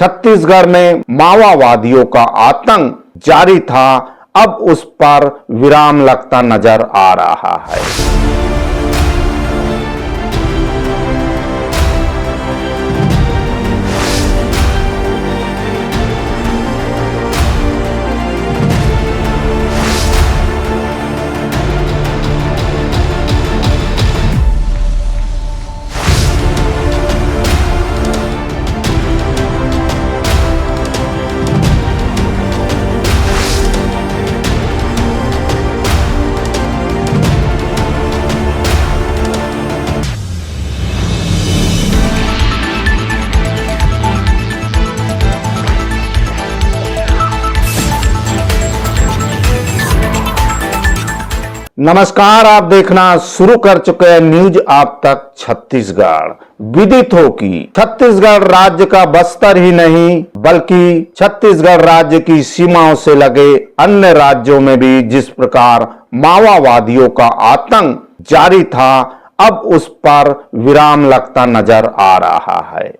छत्तीसगढ़ में माओवादियों का आतंक जारी था, अब उस पर विराम लगता नजर आ रहा है। नमस्कार, आप देखना शुरू कर चुके हैं न्यूज आप तक छत्तीसगढ़। विदित हो कि छत्तीसगढ़ राज्य का बस्तर ही नहीं बल्कि छत्तीसगढ़ राज्य की सीमाओं से लगे अन्य राज्यों में भी जिस प्रकार माओवादियों का आतंक जारी था, अब उस पर विराम लगता नजर आ रहा है।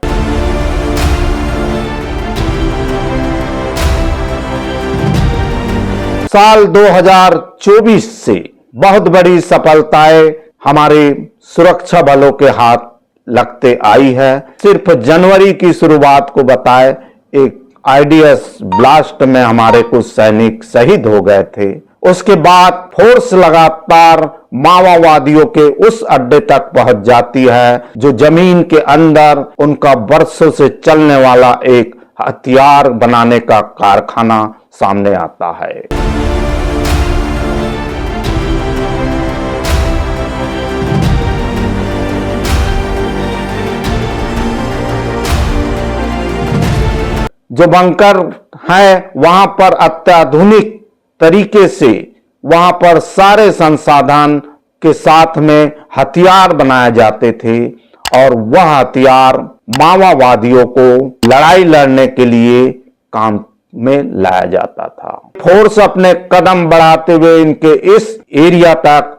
साल 2024 से बहुत बड़ी सफलताएं हमारे सुरक्षा बलों के हाथ लगते आई है। सिर्फ जनवरी की शुरुआत को बताए एक आईडीएस ब्लास्ट में हमारे कुछ सैनिक शहीद हो गए थे। उसके बाद फोर्स लगातार माओवादियों के उस अड्डे तक पहुंच जाती है जो जमीन के अंदर उनका वर्षों से चलने वाला एक हथियार बनाने का कारखाना सामने आता है। जो बंकर है वहां पर अत्याधुनिक तरीके से वहां पर सारे संसाधन के साथ में हथियार बनाए जाते थे और वह हथियार माओवादियों को लड़ाई लड़ने के लिए काम में लाया जाता था। फोर्स अपने कदम बढ़ाते हुए इनके इस एरिया तक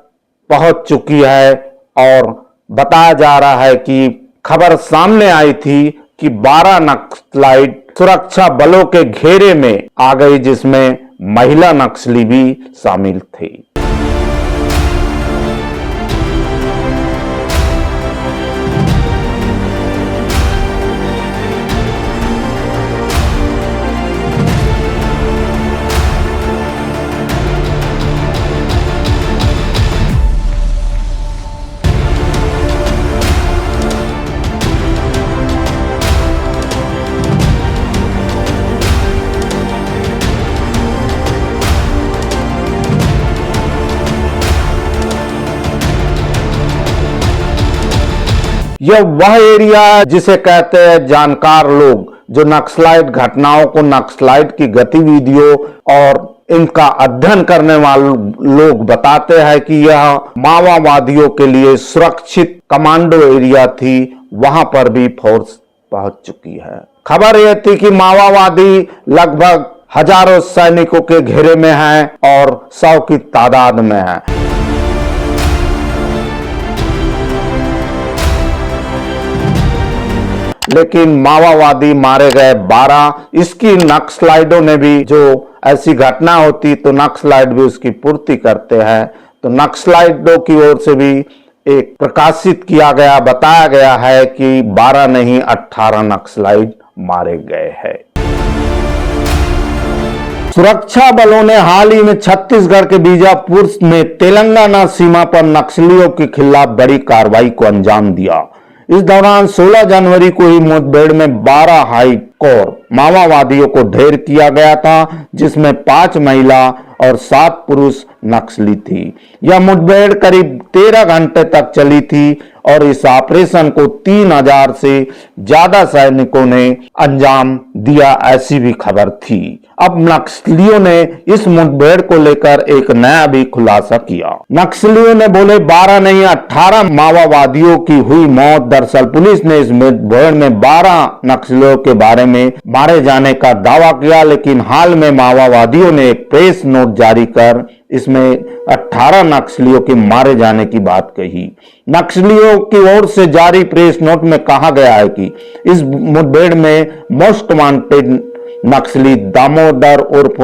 पहुंच चुकी है और बताया जा रहा है कि खबर सामने आई थी कि 12 नक्सलाइट सुरक्षा बलों के घेरे में आ गई, जिसमें महिला नक्सली भी शामिल थी। यह वह एरिया जिसे कहते हैं जानकार लोग, जो नक्सलाइट घटनाओं को, नक्सलाइट की गतिविधियों और इनका अध्ययन करने वाले लोग बताते हैं कि यह माओवादियों के लिए सुरक्षित कमांडो एरिया थी। वहां पर भी फोर्स पहुंच चुकी है। खबर यह थी कि माओवादी लगभग हजारों सैनिकों के घेरे में हैं और 100 की तादाद में हैं। लेकिन माओवादी मारे गए 12। इसकी नक्सलाइटों ने भी, जो ऐसी घटना होती तो नक्सलाइट भी उसकी पूर्ति करते हैं, तो नक्सलाइटों की ओर से भी एक प्रकाशित किया गया, बताया गया है कि 12 नहीं 18 नक्सलाइट मारे गए हैं। सुरक्षा बलों ने हाल ही में छत्तीसगढ़ के बीजापुर में तेलंगाना सीमा पर नक्सलियों के खिलाफ बड़ी कार्रवाई को अंजाम दिया। इस दौरान 16 जनवरी को ही मुठभेड़ में 12 हाई कोर माओवादियों को ढेर किया गया था, जिसमें 5 महिला और 7 पुरुष नक्सली थी। यह मुठभेड़ करीब 13 घंटे तक चली थी और इस ऑपरेशन को 3000 से ज्यादा सैनिकों ने अंजाम दिया, ऐसी भी खबर थी। अब नक्सलियों ने इस मुठभेड़ को लेकर एक नया भी खुलासा किया। नक्सलियों ने बोले 12 नहीं 18 माओवादियों की हुई मौत। दरअसल पुलिस ने इस मुठभेड़ में 12 नक्सलियों के बारे में मारे जाने का दावा किया, लेकिन हाल में माओवादियों ने एक प्रेस नोट जारी कर इसमें 18 नक्सलियों के मारे जाने की बात कही। नक्सलियों की ओर से जारी प्रेस नोट में कहा गया है कि इस मुठभेड़ में मोस्ट वांटेड नक्सली दामोदर उर्फ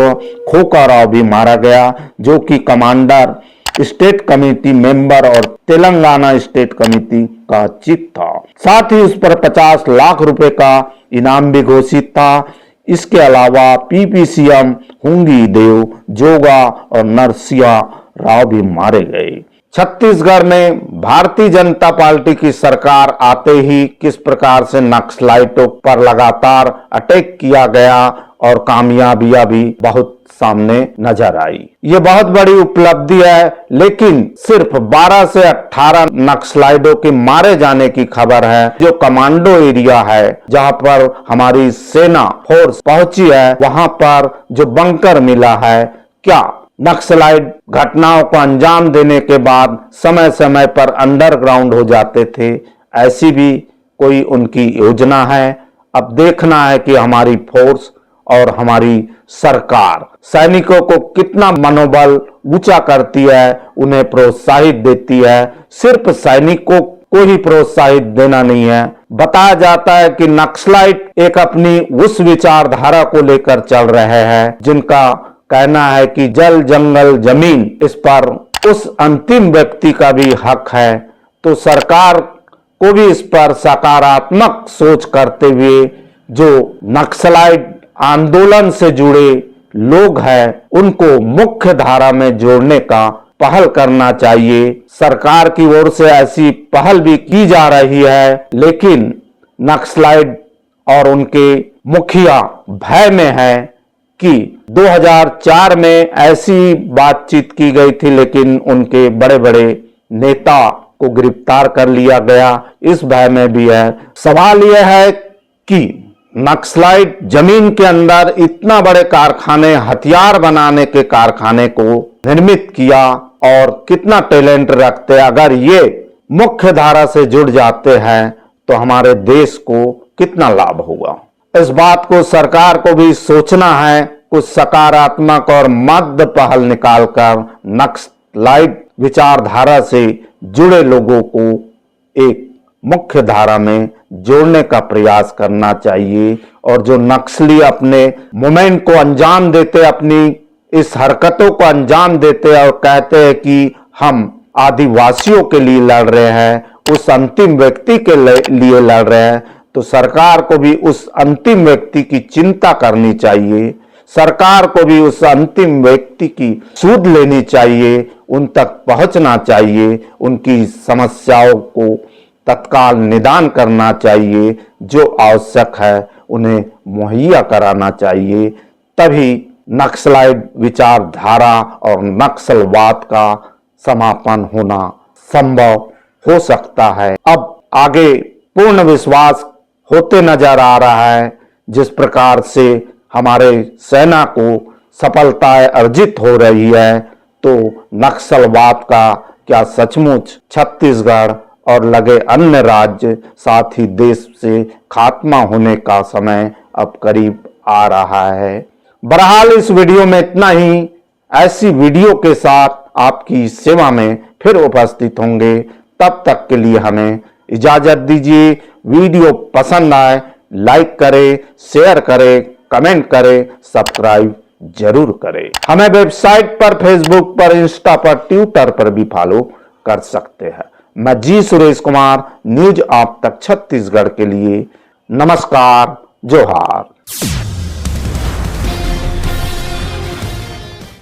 खोका राव भी मारा गया, जो कि कमांडर, स्टेट कमेटी मेंबर और तेलंगाना स्टेट कमेटी का चीफ था। साथ ही उस पर 50 लाख रुपए का इनाम भी घोषित था। इसके अलावा पीपीसीएम हुंगी देव, जोगा और नरसिया राव भी मारे गए। छत्तीसगढ़ में भारतीय जनता पार्टी की सरकार आते ही किस प्रकार से नक्सलाइटों पर लगातार अटैक किया गया और कामयाबियां भी बहुत सामने नजर आई। ये बहुत बड़ी उपलब्धि है, लेकिन सिर्फ 12 से 18 नक्सलाइटों के मारे जाने की खबर है। जो कमांडो एरिया है, जहां पर हमारी सेना फोर्स पहुंची है, वहां पर जो बंकर मिला है, क्या नक्सलाइट घटनाओं को अंजाम देने के बाद समय समय पर अंडरग्राउंड हो जाते थे? ऐसी भी कोई उनकी योजना है? अब देखना है कि हमारी फोर्स और हमारी सरकार सैनिकों को कितना मनोबल ऊंचा करती है, उन्हें प्रोत्साहित देती है। सिर्फ सैनिकों को ही प्रोत्साहित देना नहीं है। बताया जाता है कि नक्सलाइट एक अपनी उस विचारधारा को लेकर चल रहे हैं जिनका कहना है कि जल जंगल जमीन, इस पर उस अंतिम व्यक्ति का भी हक है। तो सरकार को भी इस पर सकारात्मक सोच करते हुए जो नक्सलाइट आंदोलन से जुड़े लोग हैं, उनको मुख्य धारा में जोड़ने का पहल करना चाहिए। सरकार की ओर से ऐसी पहल भी की जा रही है, लेकिन नक्सलाइट और उनके मुखिया भय में है कि 2004 में ऐसी बातचीत की गई थी, लेकिन उनके बड़े बड़े नेता को गिरफ्तार कर लिया गया। इस भय में भी है। सवाल यह है कि नक्सलाइट जमीन के अंदर इतना बड़े कारखाने, हथियार बनाने के कारखाने को निर्मित किया और कितना टैलेंट रखते। अगर ये मुख्य धारा से जुड़ जाते हैं तो हमारे देश को कितना लाभ होगा। इस बात को सरकार को भी सोचना है। कुछ सकारात्मक और मध्य पहल निकालकर नक्सलाइट विचारधारा से जुड़े लोगों को एक मुख्य धारा में जोड़ने का प्रयास करना चाहिए। और जो नक्सली अपने मूवमेंट को अंजाम देते, अपनी इस हरकतों को अंजाम देते और कहते हैं कि हम आदिवासियों के लिए लड़ रहे हैं, उस अंतिम व्यक्ति के लिए लड़ रहे हैं, तो सरकार को भी उस अंतिम व्यक्ति की चिंता करनी चाहिए। सरकार को भी उस अंतिम व्यक्ति की सूद लेनी चाहिए, उन तक पहुंचना चाहिए, उनकी समस्याओं को तत्काल निदान करना चाहिए, जो आवश्यक है उन्हें मुहैया कराना चाहिए। तभी नक्सलाइट विचारधारा और नक्सलवाद का समापन होना संभव हो सकता है। अब आगे पूर्ण विश्वास होते नजर आ रहा है। जिस प्रकार से हमारे सेना को सफलताएं अर्जित हो रही है, तो नक्सलवाद का क्या सचमुच छत्तीसगढ़ और लगे अन्य राज्य, साथ ही देश से खात्मा होने का समय अब करीब आ रहा है। बहरहाल इस वीडियो में इतना ही। ऐसी वीडियो के साथ आपकी सेवा में फिर उपस्थित होंगे। तब तक के लिए हमें इजाजत दीजिए। वीडियो पसंद आए लाइक करें, शेयर करें, कमेंट करें, सब्सक्राइब जरूर करें। हमें वेबसाइट पर, फेसबुक पर, इंस्टा पर, ट्विटर पर भी फॉलो कर सकते हैं। मैं जी सुरेश कुमार, न्यूज आप तक छत्तीसगढ़ के लिए। नमस्कार, जोहार।